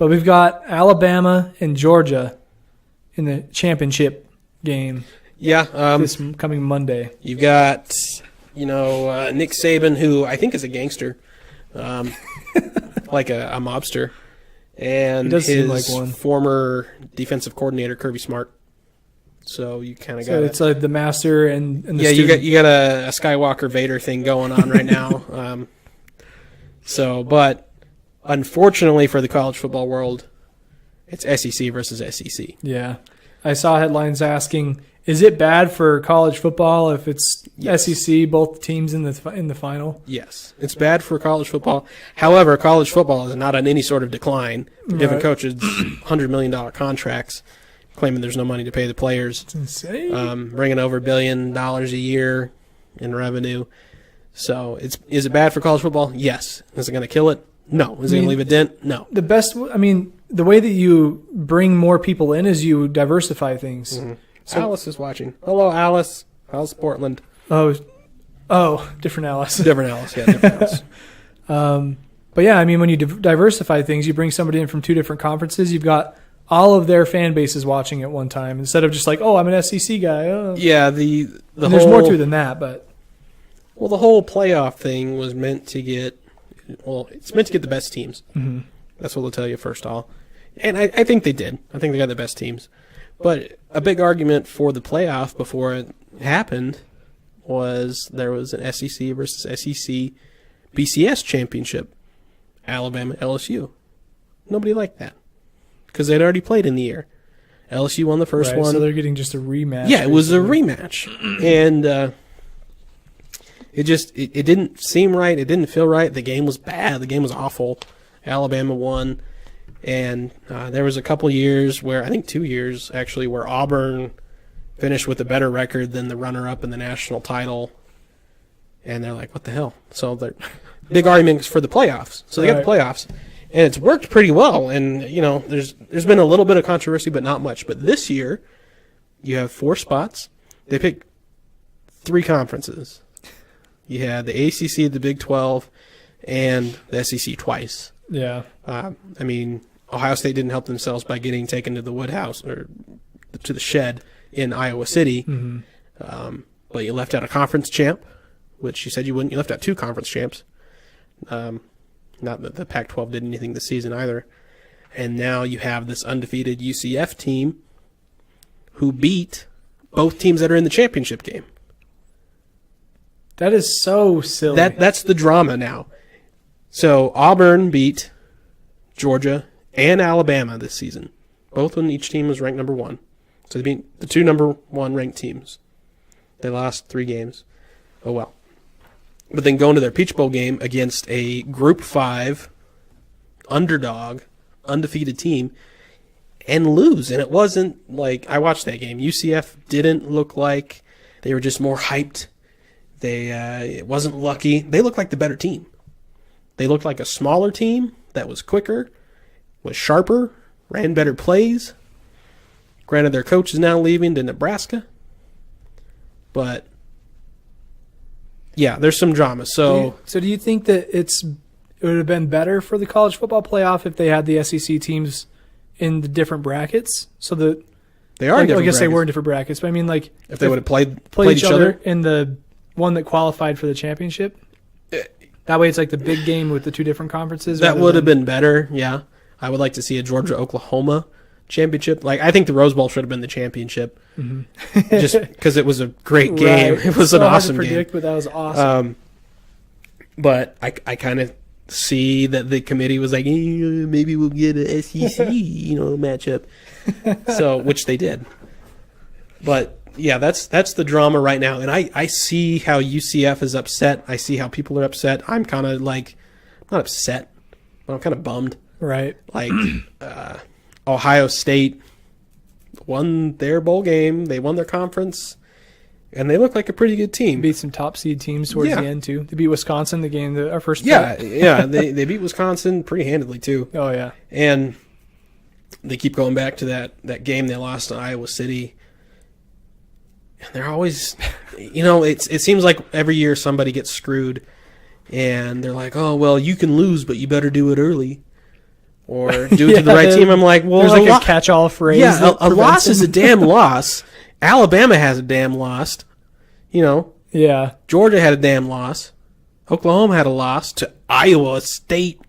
But we've got Alabama and Georgia in the championship game Yeah. this coming Monday. You've got, Nick Saban, who I think is a gangster, like a mobster, and He does his seem like one. former defensive coordinator, Kirby Smart. So you kind of got So it's like the master and the you student. got a Skywalker Vader thing going on right now. But unfortunately for the college football world, it's SEC versus SEC. Yeah. I saw headlines asking, is it bad for college football if it's Yes. SEC, both teams in the final? Yes, it's bad for college football. However, college football is not on any sort of decline. Different Right. coaches, $100 million contracts, claiming there's no money to pay the players. It's insane. Bringing over $1 billion a year in revenue. So is it bad for college football? Yes. Is it going to kill it? No. Is it going to leave a dent? No. The way that you bring more people in is you diversify things. Mm-hmm. Alice is watching. Hello, Alice. How's Portland? Oh, different Alice. Different Alice. Yeah, different Alice. But yeah, when you diversify things, you bring somebody in from two different conferences. You've got all of their fan bases watching at one time instead of just like, oh, I'm an SEC guy. Oh. Yeah, the And there's more to it than that, but Well, the whole playoff thing was meant to get. Well, it's meant to get the best teams. mm-hmm. That's what they'll tell you first all. And I think they did. I think they got the best teams. But a big argument for the playoff before it happened was there was an SEC versus SEC BCS championship. Alabama, LSU. Nobody liked that because they'd already played in the year. LSU won the first one. So they're getting just a rematch. Yeah, it was a rematch. And it didn't seem right. It didn't feel right. The game was bad. The game was awful. Alabama won. And there was a couple years where, I think 2 years actually, where Auburn finished with a better record than the runner-up in the national title. And they're like, what the hell? So the big arguments for the playoffs. So they got the playoffs. And it's worked pretty well. And, there's been a little bit of controversy, but not much. But this year, you have 4 spots. They picked 3 conferences. You had the ACC, the Big 12, and the SEC twice. Yeah. Ohio State didn't help themselves by getting taken to the Woodhouse or to the Shed in Iowa City. Mm-hmm. But you left out a conference champ, which you said you wouldn't. You left out 2 conference champs. Not that the Pac-12 did anything this season either. And now you have this undefeated UCF team who beat both teams that are in the championship game. That is so silly. That's the drama now. So Auburn beat Georgia and Alabama this season. Both when each team was ranked number 1. So they beat the 2 number 1 ranked teams. They lost 3 games. Oh well. But then going to their Peach Bowl game against a Group 5 underdog, undefeated team, and lose. And it wasn't like, I watched that game. UCF didn't look like they were just more hyped. It wasn't lucky. They looked like the better team. They looked like a smaller team that was quicker, was sharper, ran better plays. Granted, their coach is now leaving to Nebraska. But, yeah, there's some drama. So do you think that it would have been better for the college football playoff if they had the SEC teams in the different brackets? So that they are in different I guess brackets. they were in different brackets, but if they would have played each other in the one that qualified for the championship. That way it's like the big game with the 2 different conferences. That would have been better, yeah. I would like to see a Georgia-Oklahoma championship. I think the Rose Bowl should have been the championship. Mm-hmm. Just because it was a great game. Right. It was an awesome game. Predict, but that was awesome. But I kind of see that the committee was like, maybe we'll get a SEC, matchup. So, which they did. But yeah, that's the drama right now. And I see how UCF is upset. I see how people are upset. I'm kind of like, not upset, but I'm kind of bummed. Right. Like, Ohio State won their bowl game. They won their conference. And they look like a pretty good team. Beat some top seed teams towards the end, too. They beat Wisconsin, the game, our first Yeah, yeah. They beat Wisconsin pretty handedly, too. Oh, yeah. And they keep going back to that game they lost to Iowa City. And they're always, it seems like every year somebody gets screwed. And they're like, oh, well, you can lose, but you better do it early. or due to the right team. I'm like, well, there's like a catch-all phrase. Yeah, a loss is a damn loss. Alabama has a damn loss. Yeah. Georgia had a damn loss. Oklahoma had a loss to Iowa State,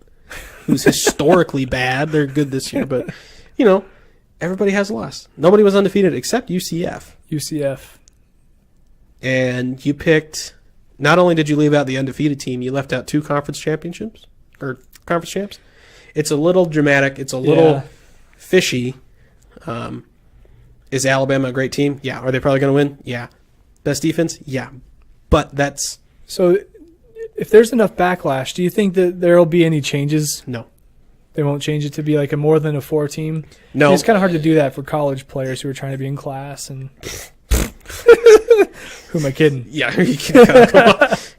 who's historically bad. They're good this year, but, everybody has a loss. Nobody was undefeated except UCF. UCF. And you picked, not only did you leave out the undefeated team, you left out 2 conference championships, or conference champs. It's a little dramatic. It's a little fishy. Is Alabama a great team? Yeah. Are they probably going to win? Yeah. Best defense? Yeah. But that's... So if there's enough backlash, do you think that there will be any changes? No. They won't change it to be like a more than a 4 team? No. It's kind of hard to do that for college players who are trying to be in class. And who am I kidding? Yeah.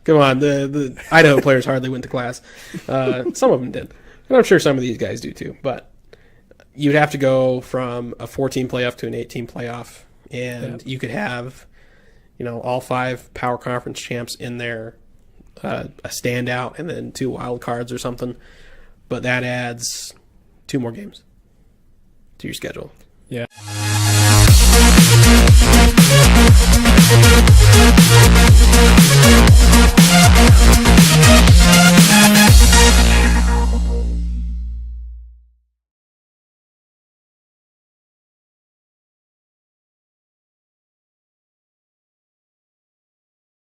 Come on. The Idaho players hardly went to class. Some of them did. And I'm sure some of these guys do too. But you'd have to go from a 14 playoff to an 18 playoff. And you could have, all 5 power conference champs in there, a standout, and then 2 wild cards or something. But that adds 2 more games to your schedule. Yeah.